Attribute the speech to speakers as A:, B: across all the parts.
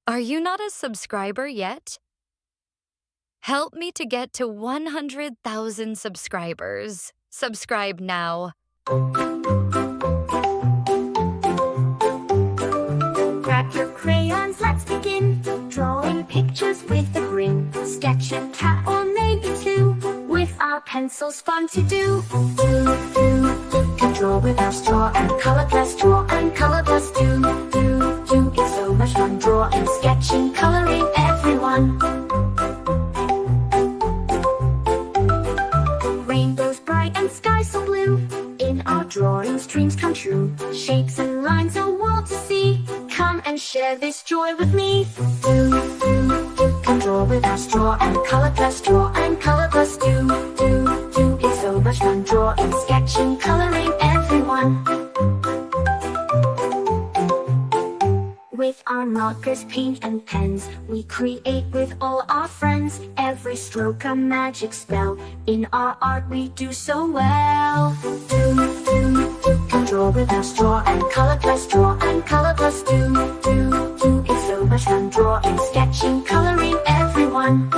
A: Are you not a subscriber yet? Help me to get to 100,000 subscribers. Subscribe now.
B: Grab your crayons, let's begin. Drawing pictures with a grin. Sketch a cat or maybe two. With our pencils, fun to do. Can draw with our straw and color plus draw and color plus do. It's so much fun drawing, sketching, coloring, everyone. Rainbows bright and skies so blue. In our drawings, dreams come true. Shapes and lines, a world to see. Come and share this joy with me. Can draw with our straw and color plus draw and color plus do. It's so much fun drawing, sketching, coloring, everyone. With our markers, paint and pens, we create with all our friends. Every stroke a magic spell. In our art we do so well. Can draw with our straw and color plus draw and color plus do. It's so much fun drawing, sketching, coloring, everyone.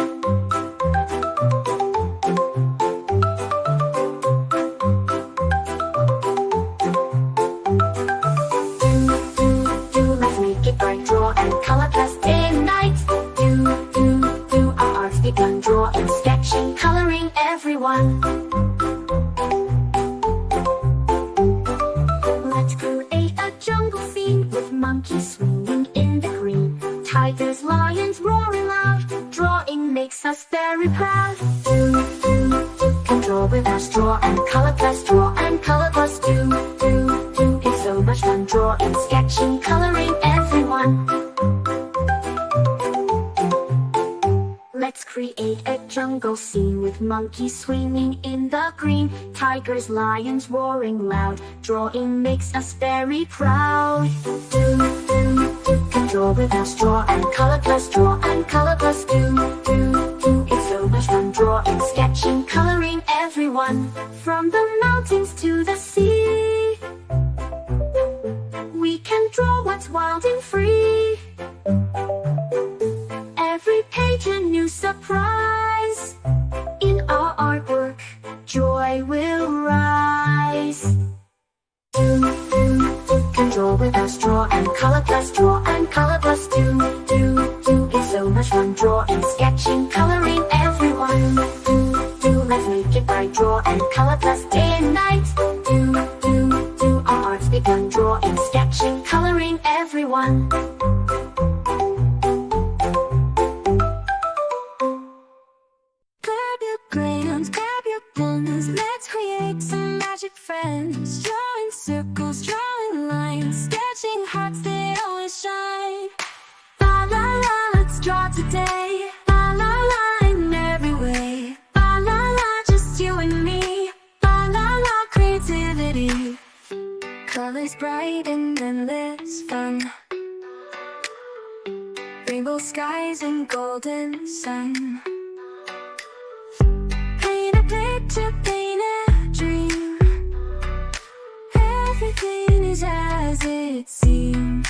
B: Let's make it bright, draw and color plus day and night. Our art's begun, drawing, sketching, coloring, everyone. Let's create a jungle scene with monkeys swinging in the green. Tigers, lions roaring loud. Drawing makes us very proud. Can draw with our straw and color plus draw and color plus do. It's so much fun drawing, sketching, coloring, everyone. Let's create a jungle scene with monkeys swinging in the green. Tigers, lions roaring loud. Drawing makes us very proud. Can draw with our straw and color plus draw and color plus do. It's so much fun drawing, sketching, coloring, everyone. From the mountains to the sea, we can draw what's wild and free. Every page a new surprise. In our artwork, joy will rise. Can draw with our straw and color plus draw and color plus do. It's so much fun drawing, sketching, coloring, everyone. Let's make it bright, draw and color plus day and night. Our art's begun, drawing, sketching, coloring, everyone.
C: Grab your crayons, grab your pens. Let's create some magic friends. Drawing circles, drawing lines, sketching hearts that always shine. La la la, let's draw today. La la la, in every way. La la la, just you and me. La la la, creativity. Colors bright and endless fun. Rainbow skies and golden sun. Paint a picture, paint a dream. Everything is as it seems.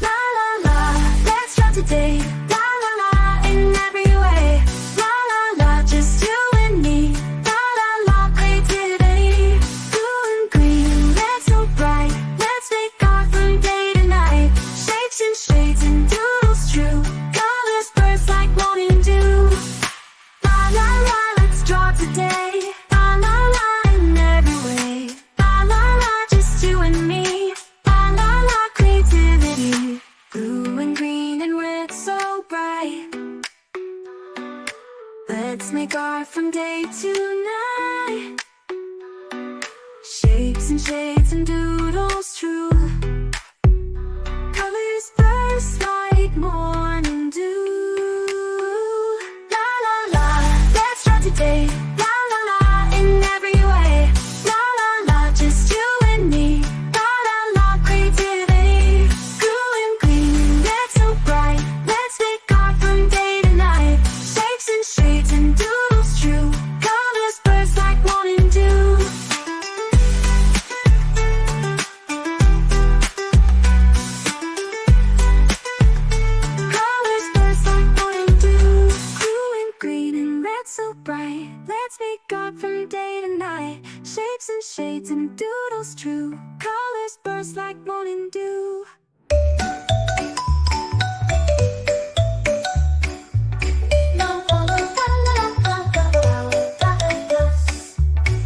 C: La la la, let's draw today. La la la, in every way. La la la, just you and me. La la la, creativity. Blue and green, let's so bright. Let's make art from day to night. Shapes and shades and doodles true. Colors burst like morning dew. La la la, let's draw today. La la la, in every way. La la la, just you and me. La la la, creativity. Blue and green and red so bright. Let's make art from day to night. Shapes and shades and doodles true. Colors burst like morning dew. La la la, let's draw today. La la la, in every way. La la la, just you and me. La la la, creativity. Blue and green, red so bright. Let's make art from day to night. Shapes and shades and doodles true. Colors burst like morning dew. beads and doodles true. Colors burst like morning dew.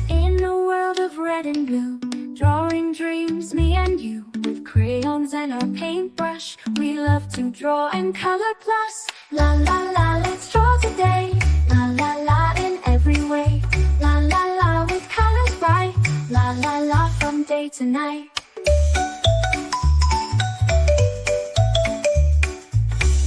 C: In a world of red and blue, drawing dreams, me and you. With crayons and our paintbrush, we love to draw and color plus. La la la, let's draw today. La la la, in every way. La la la, with colors bright. La la la, from day to night.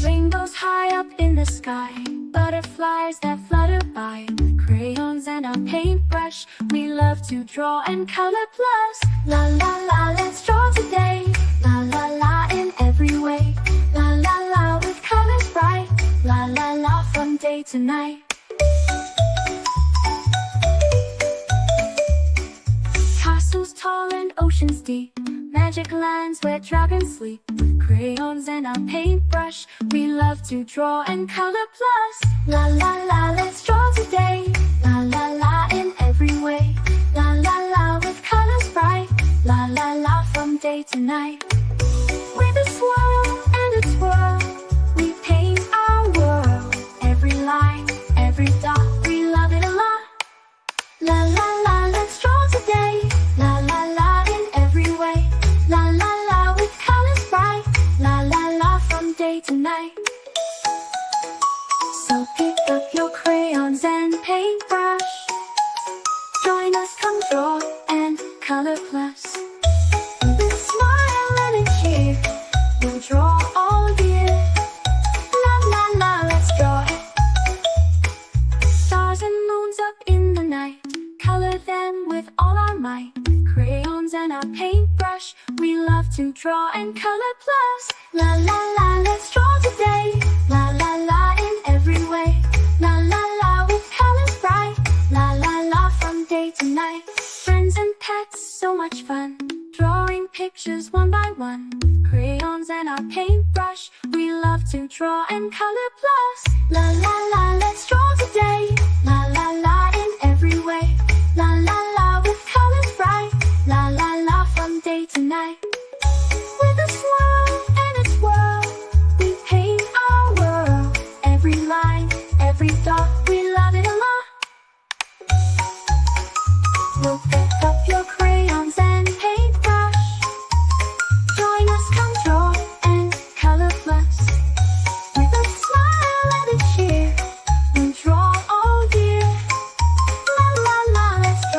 C: Rainbows high up in the sky, butterflies that flutter by. With crayons and our paintbrush, we love to draw and color plus. La la la, let's draw today. La la la, in every way. La la la, with colors bright. La la la, from day to night. Castles tall and oceans deep, magic lands where dragons sleep. With crayons and our paintbrush, we love to draw and color plus. La la la, let's draw today. La la la, in every way. La la la, with colors bright. La la la, from day to night. With a swirl and a twirl, we paint our world. Every line, every dot, we love it a lot. La la la, let's draw today. La la la, in every way. La la la, with colors bright. La la la, from day to night. So pick up your crayons and paintbrush. Join us, come draw and color plus. With a smile and a cheer, we'll draw all year. La la la, let's draw it. Stars and moons up in the night, color them with all our might. Crayons and our paintbrush, we love to draw and color plus. La la la, let's draw today. La la la, in every way. La la la, with colors bright. La la la, from day to night. Friends and pets, so much fun, drawing pictures one by one. Crayons and our paintbrush, we love to draw and color plus. La la la, let's draw